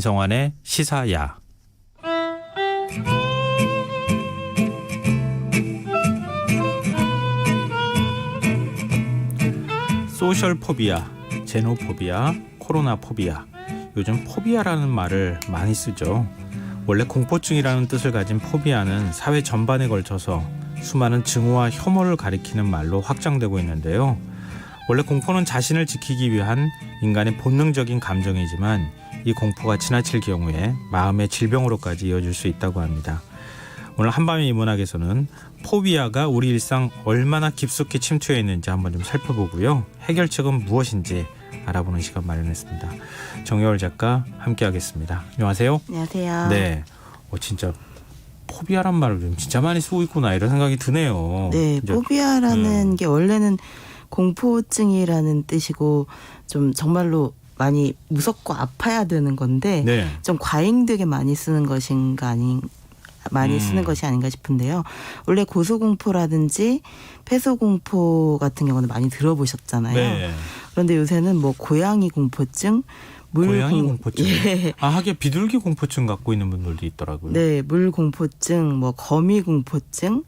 김성환의 시사야. 소셜 포비아, 제노포비아, 코로나 포비아. 요즘 포비아라는 말을 많이 쓰죠. 원래 공포증이라는 뜻을 가진 포비아는 사회 전반에 걸쳐서 수많은 증오와 혐오를 가리키는 말로 확장되고 있는데요. 원래 공포는 자신을 지키기 위한 인간의 본능적인 감정이지만 이 공포가 지나칠 경우에 마음의 질병으로까지 이어질 수 있다고 합니다. 오늘 한밤의 인문학에서는 포비아가 우리 일상 얼마나 깊숙이 침투해 있는지 한번 좀 살펴보고요. 해결책은 무엇인지 알아보는 시간 마련했습니다. 정여울 작가 함께하겠습니다. 안녕하세요. 안녕하세요. 네, 진짜 포비아란 말을 좀 진짜 많이 쓰고 있구나 이런 생각이 드네요. 네, 포비아라는 게 원래는 공포증이라는 뜻이고 좀 정말로 많이 무섭고 아파야 되는 건데 네. 좀 과잉되게 많이 쓰는 것인가 많이 쓰는 것이 아닌가 싶은데요. 원래 고소공포라든지 폐소공포 같은 경우는 많이 들어보셨잖아요. 네. 그런데 요새는 뭐 고양이 공포증, 고양이 공포증. 예. 하긴 비둘기 공포증 갖고 있는 분들도 있더라고요. 네, 물 공포증, 뭐 거미 공포증,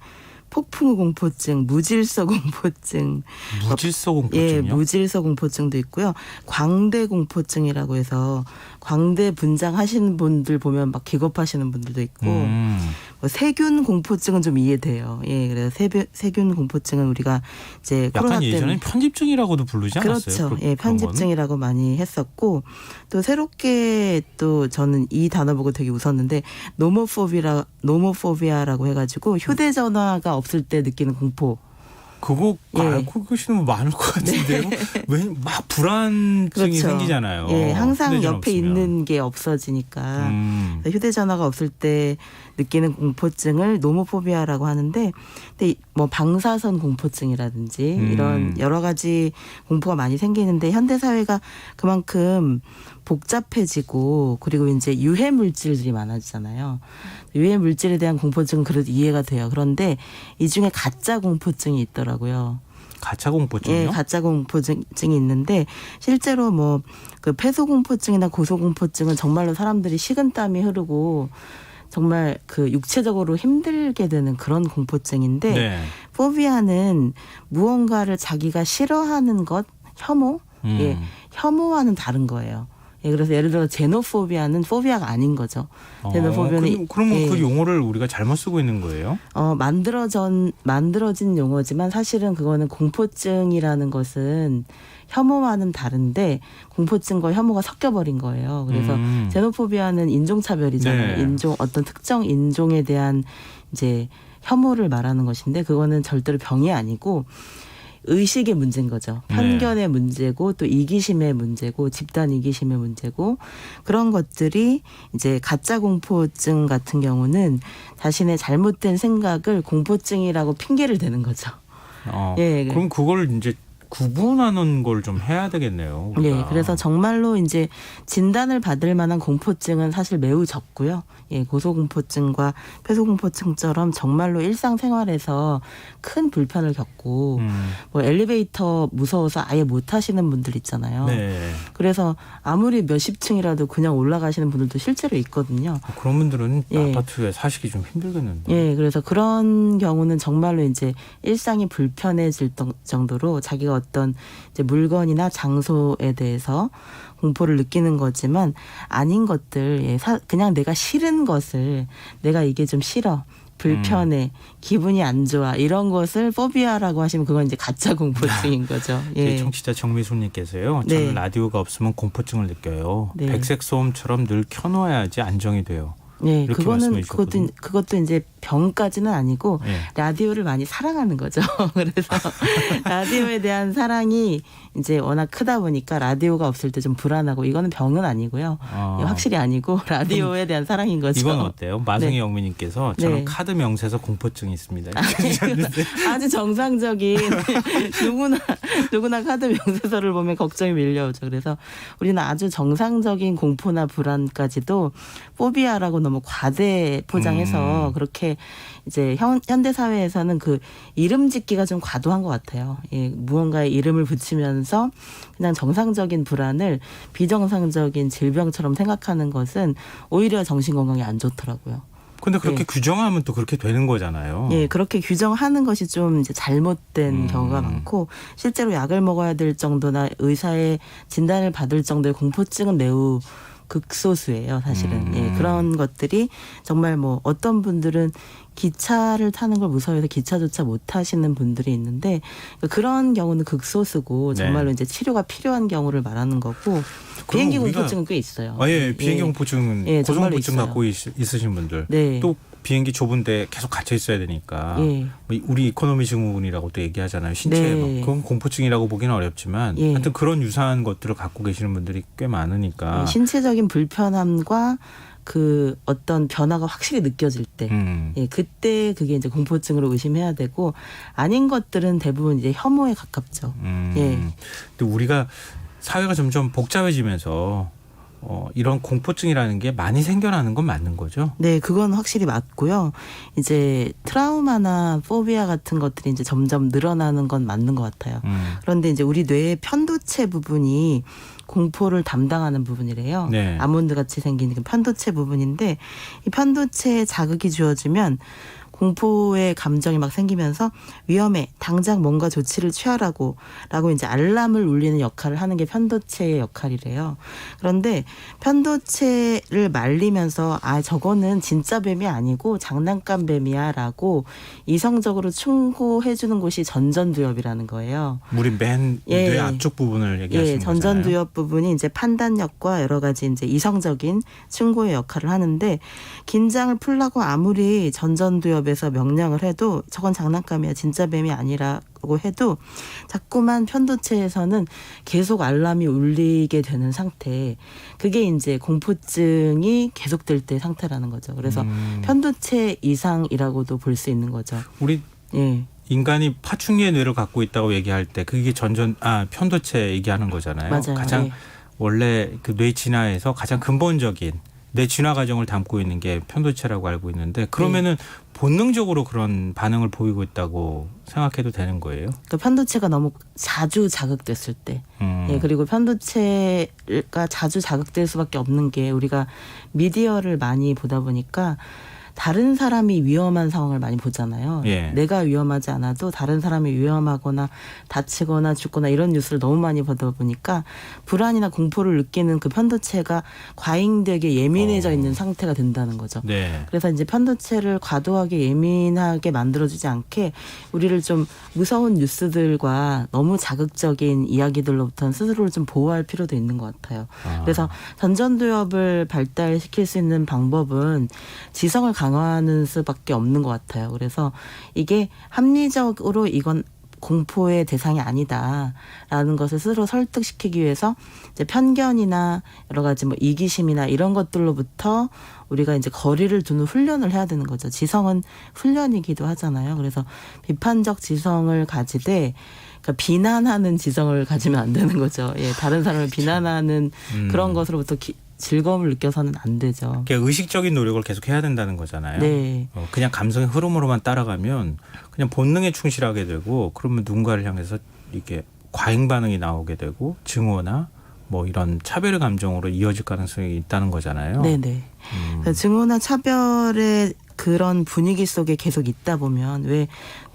폭풍우 공포증, 무질서 공포증. 무질서 공포증이요? 예, 무질서 공포증도 있고요. 광대 공포증이라고 해서 광대 분장하시는 분들 보면 막 기겁하시는 분들도 있고 뭐 세균 공포증은 좀 이해돼요. 예, 그래서 세균 공포증은 우리가 이제 코로나 약간 때문에 예전에 편집증이라고도 부르지 않았어요? 그렇죠. 예, 편집증이라고 많이 했었고 또 새롭게 또 저는 이 단어 보고 되게 웃었는데 노모포비아라고 해가지고 휴대전화가 없을 때 느끼는 공포. 그거 예. 알고 계시는 분 많을 것 같은데요. 왜 막 불안증이 그렇죠. 생기잖아요. 예, 항상 휴대전화 옆에 없으면. 있는 게 없어지니까 휴대전화가 없을 때 느끼는 공포증을 노모포비아라고 하는데, 근데 뭐 방사선 공포증이라든지 이런 여러 가지 공포가 많이 생기는데 현대 사회가 그만큼 복잡해지고 그리고 이제 유해 물질들이 많아지잖아요. 유해 물질에 대한 공포증은 그래도 이해가 돼요. 그런데 이 중에 가짜 공포증이 있더라고요. 가짜 공포증이요? 예, 가짜 공포증이 있는데 실제로 뭐 그 폐소 공포증이나 고소 공포증은 정말로 사람들이 식은땀이 흐르고 정말 그 육체적으로 힘들게 되는 그런 공포증인데 네. 포비아는 무언가를 자기가 싫어하는 것, 혐오, 예, 혐오와는 다른 거예요. 예, 그래서 예를 들어 제노포비아는 포비아가 아닌 거죠. 제노포비아는 그러면 예. 그 용어를 우리가 잘못 쓰고 있는 거예요? 만들어진 용어지만 사실은 그거는 공포증이라는 것은 혐오와는 다른데 공포증과 혐오가 섞여버린 거예요. 그래서 제노포비아는 인종차별이잖아요. 네. 어떤 특정 인종에 대한 이제 혐오를 말하는 것인데 그거는 절대로 병이 아니고 의식의 문제인 거죠. 편견의 문제고 또 이기심의 문제고 집단 이기심의 문제고 그런 것들이 이제 가짜 공포증 같은 경우는 자신의 잘못된 생각을 공포증이라고 핑계를 대는 거죠. 예, 그럼 그걸 이제 구분하는 걸 좀 해야 되겠네요. 우리가. 네, 그래서 정말로 이제 진단을 받을 만한 공포증은 사실 매우 적고요. 예, 고소공포증과 폐소공포증처럼 정말로 일상생활에서 큰 불편을 겪고 뭐 엘리베이터 무서워서 아예 못 타시는 분들 있잖아요. 네. 그래서 아무리 몇십 층이라도 그냥 올라가시는 분들도 실제로 있거든요. 그런 분들은 예. 아파트에 사시기 좀 힘들겠는데. 예, 그래서 그런 경우는 정말로 이제 일상이 불편해질 정도로 자기가 어떤 이제 물건이나 장소에 대해서 공포를 느끼는 거지만 아닌 것들, 예, 그냥 내가 싫은 것을 내가 이게 좀 싫어. 불편해, 기분이 안 좋아 이런 것을 포비아라고 하시면 그건 이제 가짜 공포증인 거죠. 예. 제 청취자 정미수님께서요. 네. 저는 라디오가 없으면 공포증을 느껴요. 네. 백색 소음처럼 늘 켜놓아야지 안정이 돼요. 네, 이렇게 말씀해 그것도 이제 병까지는 아니고 네. 라디오를 많이 사랑하는 거죠. 그래서 라디오에 대한 사랑이 이제 워낙 크다 보니까 라디오가 없을 때 좀 불안하고 이거는 병은 아니고요. 확실히 아니고 라디오에 대한 사랑인 거죠. 이건 어때요? 마성희 네. 영미님께서 저는 네. 카드 명세서 공포증이 있습니다. 아주 정상적인 누구나 카드 명세서를 보면 걱정이 밀려오죠. 그래서 우리는 아주 정상적인 공포나 불안까지도 포비아라고 너무 과대 포장해서 그렇게 이제 현대 사회에서는 그 이름 짓기가 좀 과도한 것 같아요. 예, 무언가에 이름을 붙이면서 그냥 정상적인 불안을 비정상적인 질병처럼 생각하는 것은 오히려 정신 건강에 안 좋더라고요. 근데 그렇게 예. 규정하면 또 그렇게 되는 거잖아요. 예, 그렇게 규정하는 것이 좀 이제 잘못된 경우가 많고 실제로 약을 먹어야 될 정도나 의사의 진단을 받을 정도의 공포증은 매우 극소수예요, 사실은. 예, 그런 것들이 정말 뭐 어떤 분들은 기차를 타는 걸 무서워해서 기차조차 못 타시는 분들이 있는데 그런 경우는 극소수고 정말로 이제 치료가 필요한 경우를 말하는 거고 비행기 공포증은 꽤 있어요. 예, 비행기 공포증은 예, 고소공포증 정말로 갖고 있으신 분들 네. 또 비행기 좁은데 계속 갇혀 있어야 되니까 예. 우리 이코노미 증후군이라고 또 얘기하잖아요. 신체에 네. 그건 공포증이라고 보기는 어렵지만 예. 하여튼 그런 유사한 것들을 갖고 계시는 분들이 꽤 많으니까 신체적인 불편함과 그 어떤 변화가 확실히 느껴질 때, 예, 그때 그게 이제 공포증으로 의심해야 되고 아닌 것들은 대부분 이제 혐오에 가깝죠. 예. 근데 우리가 사회가 점점 복잡해지면서 이런 공포증이라는 게 많이 생겨나는 건 맞는 거죠? 네, 그건 확실히 맞고요. 이제 트라우마나 포비아 같은 것들이 이제 점점 늘어나는 건 맞는 것 같아요. 그런데 이제 우리 뇌의 편도체 부분이 공포를 담당하는 부분이래요. 네. 아몬드 같이 생긴 그 편도체 부분인데 이 편도체에 자극이 주어지면 공포의 감정이 막 생기면서 위험해, 당장 뭔가 조치를 취하라고 라고 이제 알람을 울리는 역할을 하는 게 편도체의 역할이래요. 그런데 편도체를 말리면서 저거는 진짜 뱀이 아니고 장난감 뱀이야 라고 이성적으로 충고해 주는 곳이 전전두엽이라는 거예요. 우리 맨 뇌 앞쪽 부분을 얘기하시는 거잖아요. 전전두엽 부분이 이제 판단력과 여러 가지 이제 이성적인 충고의 역할을 하는데 긴장을 풀라고 아무리 전전두엽 에서 명령을 해도 저건 장난감이야 진짜 뱀이 아니라고 해도 자꾸만 편도체에서는 계속 알람이 울리게 되는 상태 그게 이제 공포증이 계속될 때 상태라는 거죠. 그래서 편도체 이상이라고도 볼 수 있는 거죠. 우리 인간이 파충류의 뇌를 갖고 있다고 얘기할 때 그게 편도체 얘기하는 거잖아요. 맞아요. 가장 원래 그 뇌 진화에서 가장 근본적인 뇌 진화 과정을 담고 있는 게 편도체라고 알고 있는데 그러면은 본능적으로 그런 반응을 보이고 있다고 생각해도 되는 거예요? 그러니까 편도체가 너무 자주 자극됐을 때, 그리고 편도체가 자주 자극될 수밖에 없는 게 우리가 미디어를 많이 보다 보니까 다른 사람이 위험한 상황을 많이 보잖아요. 예. 내가 위험하지 않아도 다른 사람이 위험하거나 다치거나 죽거나 이런 뉴스를 너무 많이 보다 보니까 불안이나 공포를 느끼는 그 편도체가 과잉되게 예민해져 있는 상태가 된다는 거죠. 네. 그래서 이제 편도체를 과도하게 예민하게 만들어주지 않게 우리를 좀 무서운 뉴스들과 너무 자극적인 이야기들로부터는 스스로를 좀 보호할 필요도 있는 것 같아요. 그래서 전전두엽을 발달시킬 수 있는 방법은 지성을 강화하는 수밖에 없는 것 같아요. 그래서 이게 합리적으로 이건 공포의 대상이 아니다라는 것을 스스로 설득시키기 위해서 이제 편견이나 여러 가지 뭐 이기심이나 이런 것들로부터 우리가 이제 거리를 두는 훈련을 해야 되는 거죠. 지성은 훈련이기도 하잖아요. 그래서 비판적 지성을 가지되 그러니까 비난하는 지성을 가지면 안 되는 거죠. 예, 다른 사람을 비난하는 그런 것으로부터 즐거움을 느껴서는 안 되죠. 의식적인 노력을 계속 해야 된다는 거잖아요. 네. 그냥 감성의 흐름으로만 따라가면 그냥 본능에 충실하게 되고 그러면 누군가를 향해서 이렇게 과잉 반응이 나오게 되고 증오나 뭐 이런 차별의 감정으로 이어질 가능성이 있다는 거잖아요. 네네. 증오나 차별의 그런 분위기 속에 계속 있다 보면 왜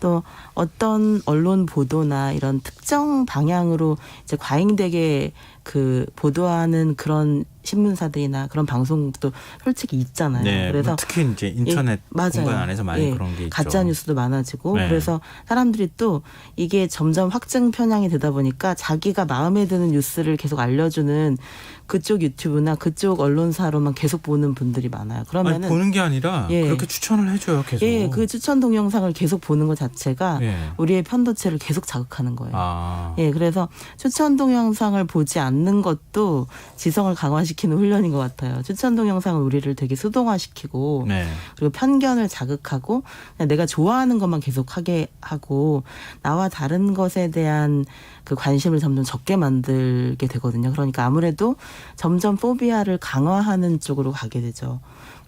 또 어떤 언론 보도나 이런 특정 방향으로 이제 과잉되게 그 보도하는 그런 신문사들이나 그런 방송국도 솔직히 있잖아요. 네, 그래서 특히 이제 인터넷 공간 안에서 많이 그런 게 있죠. 가짜 뉴스도 많아지고 네. 그래서 사람들이 또 이게 점점 확증 편향이 되다 보니까 자기가 마음에 드는 뉴스를 계속 알려주는 그쪽 유튜브나 그쪽 언론사로만 계속 보는 분들이 많아요. 그러면은 보는 게 아니라 그렇게 추천을 해줘요, 계속. 예, 그 추천 동영상을 계속 보는 것 자체가 예. 우리의 편도체를 계속 자극하는 거예요. 아. 예, 그래서 추천 동영상을 보지 않는 것도 지성을 강화시키는 훈련인 것 같아요. 추천 동영상은 우리를 되게 수동화시키고 네. 그리고 편견을 자극하고 그냥 내가 좋아하는 것만 계속 하게 하고 나와 다른 것에 대한 그 관심을 점점 적게 만들게 되거든요. 그러니까 아무래도 점점 포비아를 강화하는 쪽으로 가게 되죠.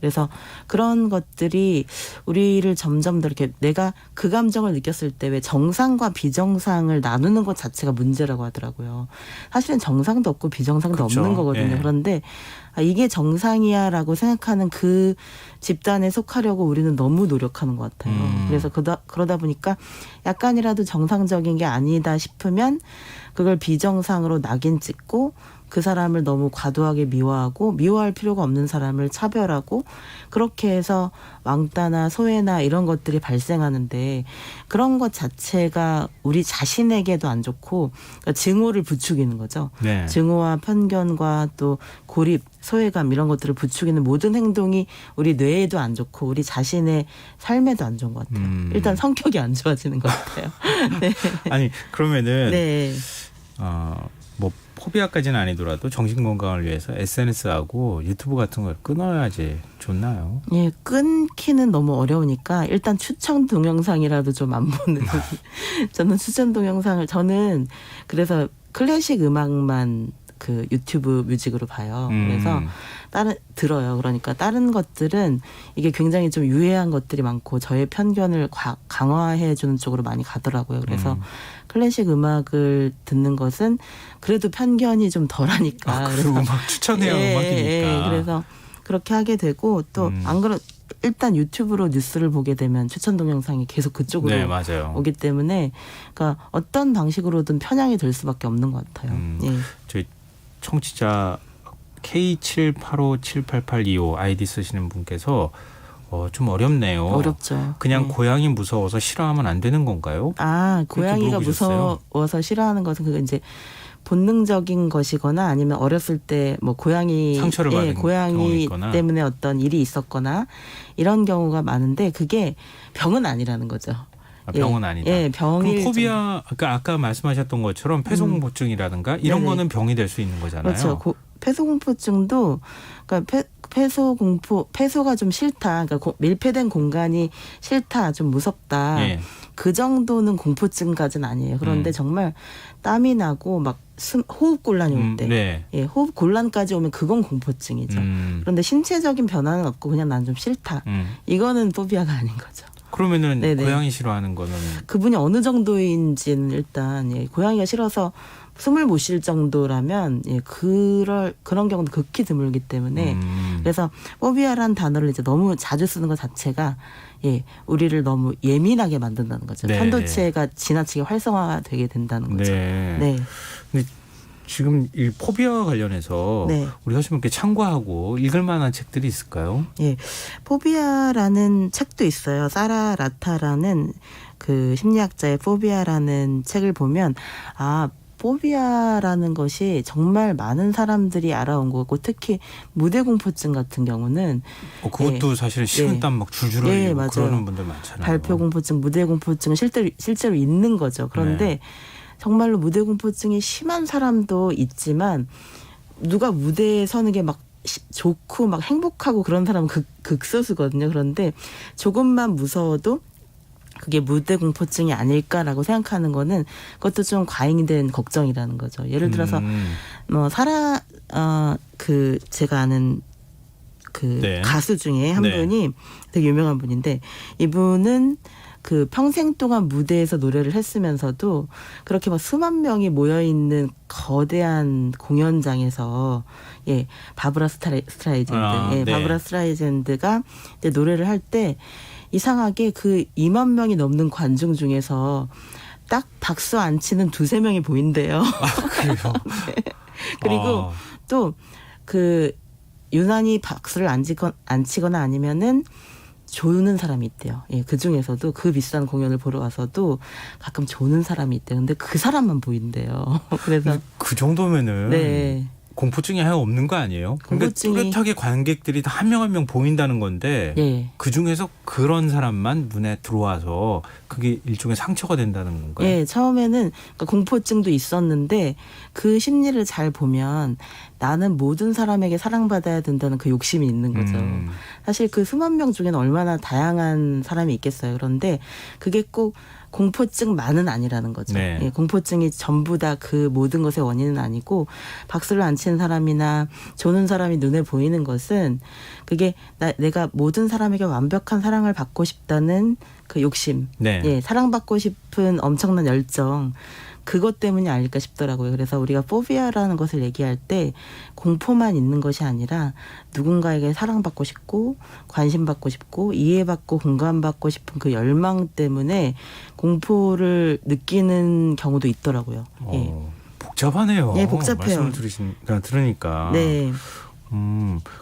그래서 그런 것들이 우리를 점점 더 이렇게 내가 그 감정을 느꼈을 때 왜 정상과 비정상을 나누는 것 자체가 문제라고 하더라고요. 사실은 정상도 없고 비정상도 그렇죠. 없는 거거든요. 예. 그런데 이게 정상이야라고 생각하는 그 집단에 속하려고 우리는 너무 노력하는 것 같아요. 그래서 그러다 보니까 약간이라도 정상적인 게 아니다 싶으면 그걸 비정상으로 낙인 찍고 그 사람을 너무 과도하게 미워하고 미워할 필요가 없는 사람을 차별하고 그렇게 해서 왕따나 소외나 이런 것들이 발생하는데 그런 것 자체가 우리 자신에게도 안 좋고 그러니까 증오를 부추기는 거죠. 네. 증오와 편견과 또 고립, 소외감 이런 것들을 부추기는 모든 행동이 우리 뇌에도 안 좋고 우리 자신의 삶에도 안 좋은 것 같아요. 일단 성격이 안 좋아지는 것 같아요. 네. 아니 그러면은 네. 뭐 포비아까지는 아니더라도 정신 건강을 위해서 SNS하고 유튜브 같은 걸 끊어야지 좋나요? 예, 끊기는 너무 어려우니까 일단 추천 동영상이라도 좀 안 보는. 저는 추천 동영상을 저는 그래서 클래식 음악만 그 유튜브 뮤직으로 봐요. 그래서 들어요. 그러니까 다른 것들은 이게 굉장히 좀 유해한 것들이 많고 저의 편견을 강화해 주는 쪽으로 많이 가더라고요. 그래서 클래식 음악을 듣는 것은 그래도 편견이 좀 덜하니까. 그리고 음악 추천해요. 음악이니까. 예, 그래서 그렇게 하게 되고 또 안 그러 일단 유튜브로 뉴스를 보게 되면 추천 동영상이 계속 그쪽으로 네, 맞아요. 오기 때문에 그러니까 어떤 방식으로든 편향이 될 수밖에 없는 것 같아요. 예. 저희 청취자 K78578825 아이디 쓰시는 분께서 좀 어렵네요. 어렵죠. 그냥 네. 고양이 무서워서 싫어하면 안 되는 건가요? 고양이가 물어보셨어요? 무서워서 싫어하는 것은 그거 이제 본능적인 것이거나 아니면 어렸을 때 뭐 고양이 상처를 받은 경험이 고양이 있거나. 때문에 어떤 일이 있었거나 이런 경우가 많은데 그게 병은 아니라는 거죠. 병은 아니다. 예, 병이 그럼 포비아 아까 말씀하셨던 것처럼 폐소공포증이라든가 이런 네네. 거는 병이 될 수 있는 거잖아요. 그렇죠. 폐소공포증도 그러니까 폐소가 좀 싫다. 그러니까 밀폐된 공간이 싫다. 좀 무섭다. 예. 그 정도는 공포증까지는 아니에요. 그런데 정말 땀이 나고 막 호흡 곤란이 올 때, 네. 예, 호흡 곤란까지 오면 그건 공포증이죠. 그런데 신체적인 변화는 없고 그냥 난 좀 싫다. 이거는 포비아가 아닌 거죠. 그러면은 네네. 고양이 싫어하는 거는 그분이 어느 정도인지는 일단 고양이가 싫어서 숨을 못 쉴 정도라면 그런 경우는 극히 드물기 때문에 그래서 포비아란 단어를 이제 너무 자주 쓰는 것 자체가 우리를 너무 예민하게 만든다는 거죠. 네. 편도체가 지나치게 활성화되게 된다는 거죠. 네. 네. 근데 지금 이 포비아와 관련해서 네. 우리 하시분께 참고하고 읽을 만한 책들이 있을까요? 예, 포비아라는 책도 있어요. 사라 라타라는 그 심리학자의 포비아라는 책을 보면 포비아라는 것이 정말 많은 사람들이 알아온 거고 특히 무대 공포증 같은 경우는 그것도 사실 식은땀 막 줄줄 흘리고 맞아요. 그러는 분들 많잖아요. 발표 공포증, 무대 공포증은 실제로 있는 거죠. 그런데 정말로 무대 공포증이 심한 사람도 있지만 누가 무대에 서는 게 막 좋고 막 행복하고 그런 사람은 극소수거든요. 그런데 조금만 무서워도 그게 무대 공포증이 아닐까라고 생각하는 거는 그것도 좀 과잉된 걱정이라는 거죠. 예를 들어서 뭐 제가 아는 가수 중에 한 분이 되게 유명한 분인데 이분은 그 평생 동안 무대에서 노래를 했으면서도 그렇게 막 수만 명이 모여 있는 거대한 공연장에서 바브라 스트라이젠드, 바브라 스트라이젠드가 이제 노래를 할 때 이상하게 그 2만 명이 넘는 관중 중에서 딱 박수 안 치는 2-3명이 보인대요. 그래요? 네. 그리고 또 그 유난히 박수를 안 치거나 아니면은 조는 사람이 있대요. 그 중에서도 그 비싼 공연을 보러 와서도 가끔 조는 사람이 있대요. 근데 그 사람만 보인대요. 그래서 그 정도면은 공포증이 아예 없는 거 아니에요? 그러니까 뚜렷하게 관객들이 다 한 명 한 명 보인다는 건데 그 중에서 그런 사람만 눈에 들어와서 그게 일종의 상처가 된다는 건가요? 예, 처음에는 그러니까 공포증도 있었는데 그 심리를 잘 보면 나는 모든 사람에게 사랑받아야 된다는 그 욕심이 있는 거죠. 사실 그 수만 명 중에는 얼마나 다양한 사람이 있겠어요. 그런데 그게 꼭 공포증만은 아니라는 거죠. 공포증이 전부 다 그 모든 것의 원인은 아니고 박수를 안 장난친 사람이나 조는 사람이 눈에 보이는 것은 그게 내가 모든 사람에게 완벽한 사랑을 받고 싶다는 그 욕심, 네. 예, 사랑받고 싶은 엄청난 열정, 그것 때문이 아닐까 싶더라고요. 그래서 우리가 포비아라는 것을 얘기할 때 공포만 있는 것이 아니라 누군가에게 사랑받고 싶고 관심받고 싶고 이해받고 공감받고 싶은 그 열망 때문에 공포를 느끼는 경우도 있더라고요. 예. 복잡하네요. 예, 복잡해요. 말씀을 들으니까. 네.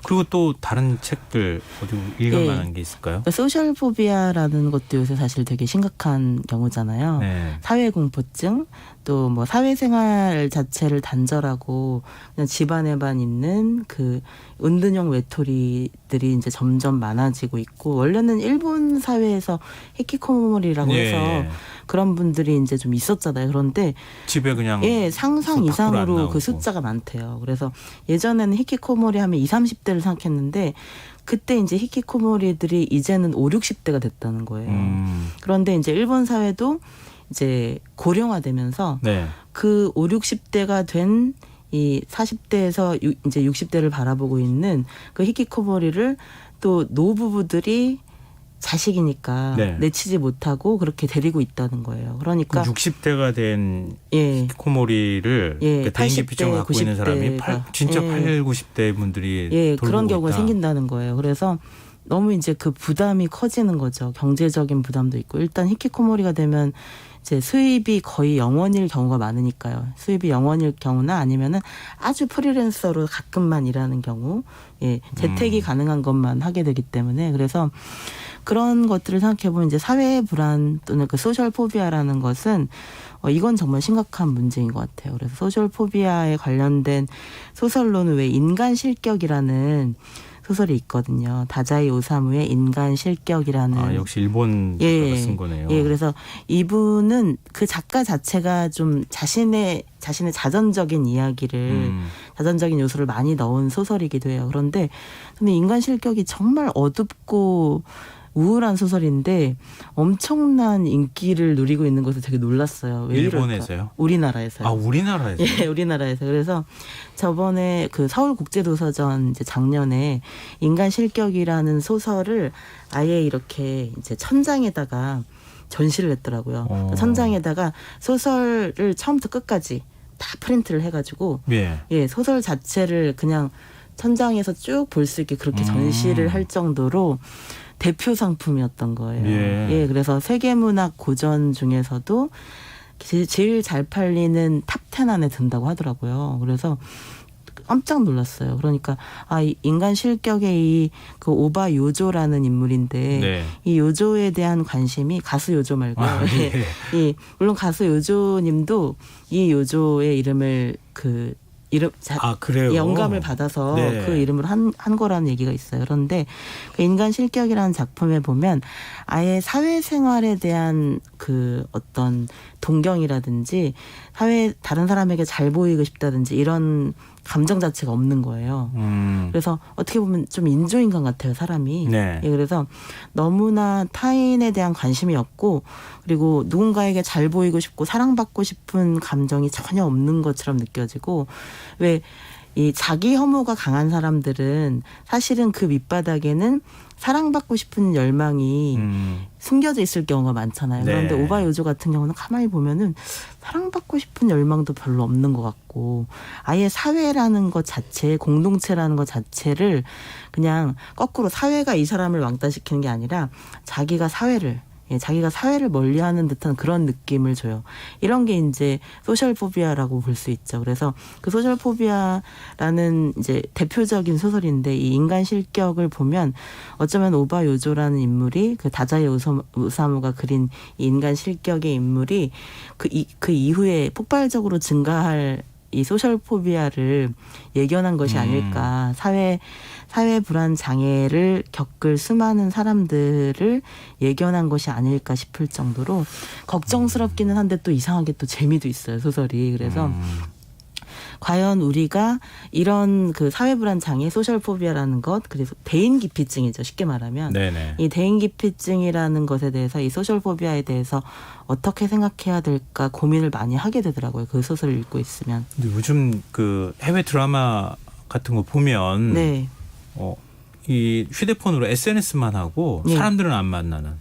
그리고 또 다른 책들 어디 읽을 만한 게 있을까요? 그러니까 소셜 포비아라는 것도 요새 사실 되게 심각한 경우잖아요. 네. 사회 공포증, 또 뭐 사회생활 자체를 단절하고 그냥 집안에만 있는 그 은둔형 외톨이들이 이제 점점 많아지고 있고, 원래는 일본 사회에서 히키코모리라고 예. 해서 그런 분들이 이제 좀 있었잖아요. 그런데 집에 그냥 예, 상상 밖으로 안 이상으로 나오고. 그 숫자가 많대요. 그래서 예전에는 히키코모리 하면 20, 30대를 생각했는데 그때 이제 히키코모리들이 이제는 5, 60대가 됐다는 거예요. 그런데 이제 일본 사회도 이제 고령화되면서 네. 그 5, 60대가 된 이 40대에서 이제 60대를 바라보고 있는 그 히키코모리를 또 노부부들이 자식이니까 네. 내치지 못하고 그렇게 데리고 있다는 거예요. 그러니까 60대가 된 예. 히키코모리를 예, 대인기피증을 80대, 갖고 있는 사람이 90대가. 진짜 예. 8, 90대 분들이 예, 돌보고 그런 경우가 있다. 생긴다는 거예요. 그래서 너무 이제 그 부담이 커지는 거죠. 경제적인 부담도 있고. 일단 히키코모리가 되면 이제 수입이 거의 0원일 경우가 많으니까요. 수입이 0원일 경우나 아니면은 아주 프리랜서로 가끔만 일하는 경우, 예, 재택이 가능한 것만 하게 되기 때문에, 그래서 그런 것들을 생각해보면 이제 사회 불안 또는 그 소셜 포비아라는 것은 이건 정말 심각한 문제인 것 같아요. 그래서 소셜 포비아에 관련된 소설로는 왜 인간 실격이라는 소설이 있거든요. 다자이 오사무의 인간 실격이라는. 역시 일본 작가가 쓴 거네요. 예, 그래서 이분은 그 작가 자체가 좀 자신의 자전적인 이야기를, 자전적인 요소를 많이 넣은 소설이기도 해요. 근데 인간 실격이 정말 어둡고 우울한 소설인데 엄청난 인기를 누리고 있는 것에 되게 놀랐어요. 왜 일본에서요? 이럴까? 우리나라에서요. 우리나라에서? 예, 우리나라에서. 그래서 저번에 그 서울국제도서전 이제 작년에 인간 실격이라는 소설을 아예 이렇게 이제 천장에다가 전시를 했더라고요. 천장에다가 소설을 처음부터 끝까지 다 프린트를 해가지고 예, 소설 자체를 그냥 천장에서 쭉 볼 수 있게 그렇게 전시를 할 정도로 대표 상품이었던 거예요. 예, 그래서 세계문학 고전 중에서도 제일 잘 팔리는 탑10 안에 든다고 하더라고요. 그래서 깜짝 놀랐어요. 그러니까 이 인간 실격의 그 오바 요조라는 인물인데 네. 이 요조에 대한 관심이, 가수 요조 말고 예, 물론 가수 요조님도 이 요조의 이름을 그래요? 영감을 받아서 네. 그 이름으로 한 거라는 얘기가 있어요. 그런데 그 인간 실격이라는 작품에 보면 아예 사회생활에 대한 그 어떤 동경이라든지 다른 사람에게 잘 보이고 싶다든지 이런 감정 자체가 없는 거예요. 그래서 어떻게 보면 좀 인조인간 같아요, 사람이. 네. 예, 그래서 너무나 타인에 대한 관심이 없고, 그리고 누군가에게 잘 보이고 싶고 사랑받고 싶은 감정이 전혀 없는 것처럼 느껴지고, 왜 이 자기 혐오가 강한 사람들은 사실은 그 밑바닥에는 사랑받고 싶은 열망이 숨겨져 있을 경우가 많잖아요. 네. 그런데 오바 요조 같은 경우는 가만히 보면은 사랑받고 싶은 열망도 별로 없는 것 같고, 아예 사회라는 것 자체, 공동체라는 것 자체를 그냥 거꾸로 사회가 이 사람을 왕따시키는 게 아니라 자기가 사회를 멀리하는 듯한 그런 느낌을 줘요. 이런 게 이제 소셜 포비아라고 볼 수 있죠. 그래서 그 소셜 포비아라는 이제 대표적인 소설인데, 이 인간 실격을 보면 어쩌면 오바 요조라는 인물이, 그 다자이 오사무가 그린 이 인간 실격의 인물이 그 이후에 폭발적으로 증가할 이 소셜 포비아를 예견한 것이 아닐까. 사회 불안 장애를 겪을 수많은 사람들을 예견한 것이 아닐까 싶을 정도로 걱정스럽기는 한데 또 이상하게 또 재미도 있어요, 소설이. 그래서 과연 우리가 이런 그 사회 불안 장애 소셜 포비아라는 것 그래서 대인 기피증이죠. 쉽게 말하면 네네. 이 대인 기피증이라는 것에 대해서 이 소셜 포비아에 대해서 어떻게 생각해야 될까 고민을 많이 하게 되더라고요. 그 소설을 읽고 있으면. 근데 요즘 그 해외 드라마 같은 거 보면 네. 이 휴대폰으로 SNS만 하고 네. 사람들은 안 만나는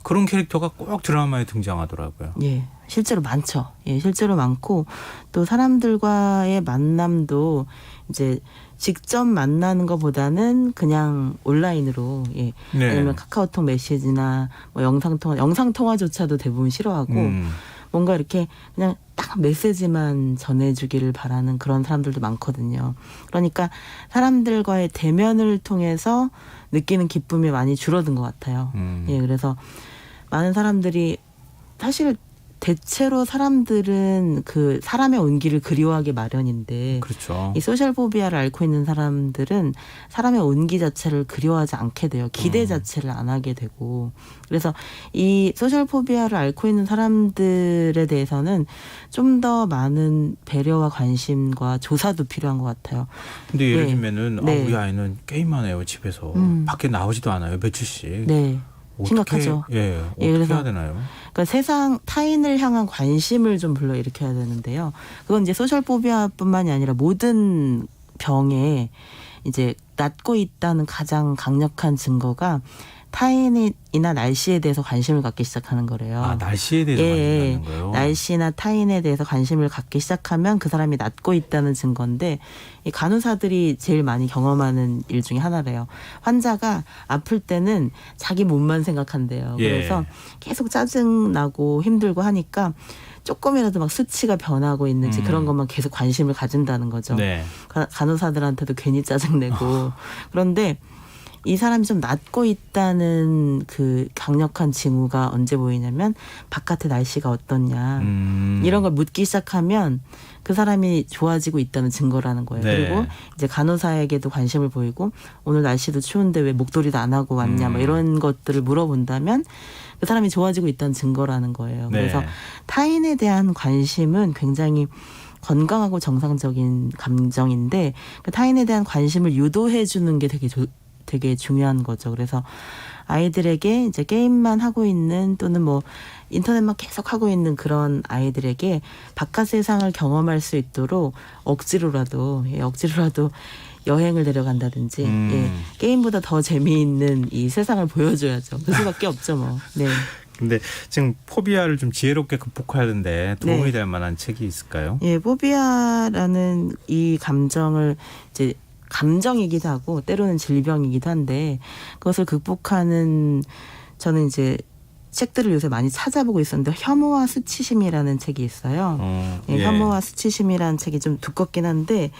그런 캐릭터가 꼭 드라마에 등장하더라고요. 예, 실제로 많죠. 예, 실제로 많고 또 사람들과의 만남도 이제 직접 만나는 것보다는 그냥 온라인으로 예, 네. 아니면 카카오톡 메시지나 뭐 영상 통화조차도 대부분 싫어하고 뭔가 이렇게 그냥 딱 메시지만 전해주기를 바라는 그런 사람들도 많거든요. 그러니까 사람들과의 대면을 통해서 느끼는 기쁨이 많이 줄어든 것 같아요. 예, 그래서 많은 사람들이 사실 대체로 사람들은 그 사람의 온기를 그리워하기 마련인데 그렇죠. 이 소셜 포비아를 앓고 있는 사람들은 사람의 온기 자체를 그리워하지 않게 돼요. 기대 자체를 안 하게 되고. 그래서 이 소셜 포비아를 앓고 있는 사람들에 대해서는 좀 더 많은 배려와 관심과 조사도 필요한 것 같아요. 근데 예를 네. 들면은 네. 우리 아이는 게임만 해요 집에서. 밖에 나오지도 않아요 며칠씩. 네. 어떻게, 심각하죠. 예, 어떻게 그래서 해야 되나요? 그러니까 세상 타인을 향한 관심을 좀 불러일으켜야 되는데요. 그건 이제 소셜 포비아뿐만이 아니라 모든 병에 이제 낫고 있다는 가장 강력한 증거가 타인이나 날씨에 대해서 관심을 갖기 시작하는 거래요. 아, 날씨에 대해서 관심 갖는 거예요? 날씨나 타인에 대해서 관심을 갖기 시작하면 그 사람이 낫고 있다는 증거인데 이 간호사들이 제일 많이 경험하는 일 중에 하나래요. 환자가 아플 때는 자기 몸만 생각한대요. 예. 그래서 계속 짜증나고 힘들고 하니까 조금이라도 막 수치가 변하고 있는지 그런 것만 계속 관심을 가진다는 거죠. 네. 간호사들한테도 괜히 짜증내고. 그런데 이 사람이 좀 낫고 있다는 그 강력한 징후가 언제 보이냐면 바깥의 날씨가 어떻냐 이런 걸 묻기 시작하면 그 사람이 좋아지고 있다는 증거라는 거예요. 네. 그리고 이제 간호사에게도 관심을 보이고 오늘 날씨도 추운데 왜 목도리도 안 하고 왔냐 뭐 이런 것들을 물어본다면 그 사람이 좋아지고 있다는 증거라는 거예요. 네. 그래서 타인에 대한 관심은 굉장히 건강하고 정상적인 감정인데 그 타인에 대한 관심을 유도해 주는 게 되게 중요한 거죠. 그래서 아이들에게 이제 게임만 하고 있는 또는 뭐 인터넷만 계속 하고 있는 그런 아이들에게 바깥 세상을 경험할 수 있도록 억지로라도 여행을 데려간다든지 예, 게임보다 더 재미있는 이 세상을 보여줘야죠. 그 수밖에 없죠 뭐. 네. 근데 지금 포비아를 좀 지혜롭게 극복하는데 도움이 네. 될 만한 책이 있을까요? 예, 포비아라는 이 감정을 이제 감정이기도 하고 때로는 질병이기도 한데 그것을 극복하는 저는 이제 책들을 요새 많이 찾아보고 있었는데 혐오와 수치심이라는 책이 있어요. 예, 혐오와 수치심이라는 책이 좀 두껍긴 한데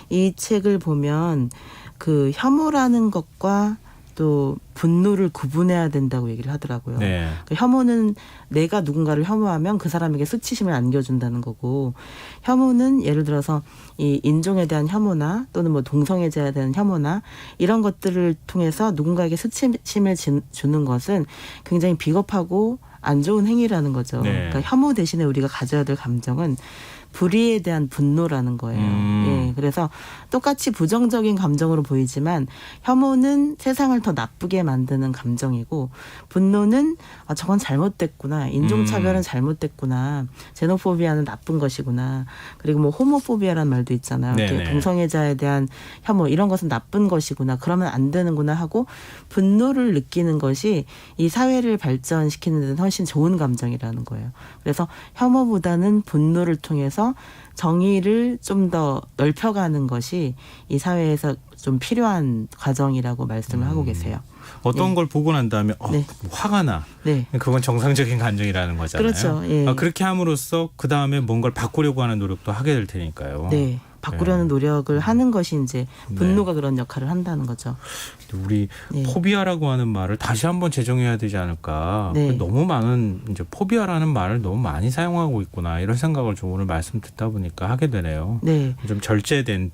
이 책을 보면 그 혐오라는 것과 또 분노를 구분해야 된다고 얘기를 하더라고요. 네. 그 혐오는 내가 누군가를 혐오하면 그 사람에게 수치심을 안겨준다는 거고 혐오는 예를 들어서 이 인종에 대한 혐오나 또는 뭐 동성애자에 대한 혐오나 이런 것들을 통해서 누군가에게 수치심을 주는 것은 굉장히 비겁하고 안 좋은 행위라는 거죠. 네. 그러니까 혐오 대신에 우리가 가져야 될 감정은 불의에 대한 분노라는 거예요. 예, 그래서 똑같이 부정적인 감정으로 보이지만 혐오는 세상을 더 나쁘게 만드는 감정이고 분노는 아, 저건 잘못됐구나. 인종차별은 잘못됐구나. 제노포비아는 나쁜 것이구나. 그리고 뭐 호모포비아라는 말도 있잖아요. 이렇게 동성애자에 대한 혐오 이런 것은 나쁜 것이구나. 그러면 안 되는구나 하고 분노를 느끼는 것이 이 사회를 발전시키는 데는 훨씬 좋은 감정이라는 거예요. 그래서 혐오보다는 분노를 통해서 정의를 좀 더 넓혀가는 것이 이 사회에서 좀 필요한 과정이라고 말씀을 하고 계세요. 어떤 네. 걸 보고 난 다음에 네. 화가 나. 네. 그건 정상적인 감정이라는 거잖아요. 그렇죠. 예. 그렇게 함으로써 그 다음에 뭔가를 바꾸려고 하는 노력도 하게 될 테니까요. 네. 바꾸려는 노력을 하는 것이 이제 분노가 그런 역할을 한다는 거죠. 우리 네. 포비아라고 하는 말을 다시 한번 제정해야 되지 않을까. 네. 너무 많은 이제 포비아라는 말을 너무 많이 사용하고 있구나 이런 생각을 좀 오늘 말씀 듣다 보니까 하게 되네요. 네. 좀 절제된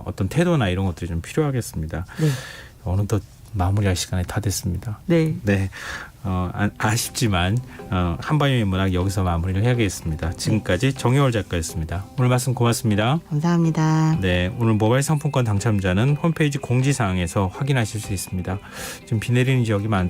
어떤 태도나 이런 것들이 좀 필요하겠습니다. 네. 어느덧 마무리할 시간이 다 됐습니다. 네. 네. 아쉽지만 한밤의 문학 여기서 마무리를 해야겠습니다. 지금까지 정혜월 작가였습니다. 오늘 말씀 고맙습니다. 감사합니다. 네, 오늘 모바일 상품권 당첨자는 홈페이지 공지사항에서 확인하실 수 있습니다. 지금 비 내리는 지역이 많다.